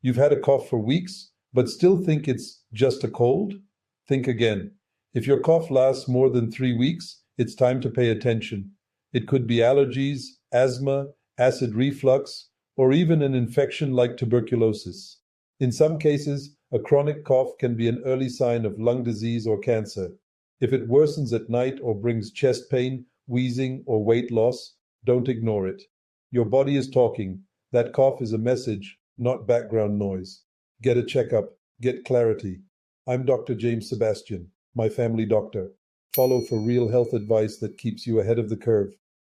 You've had a cough for weeks, but still think it's just a cold? Think again. If your cough lasts more than 3 weeks, it's time to pay attention. It could be allergies, asthma, acid reflux, or even an infection like tuberculosis. In some cases, a chronic cough can be an early sign of lung disease or cancer. If it worsens at night or brings chest pain, wheezing, or weight loss, don't ignore it. Your body is talking. That cough is a message, not background noise. Get a checkup, get clarity. I'm Dr. James Sebastian, my family doctor. Follow for real health advice that keeps you ahead of the curve.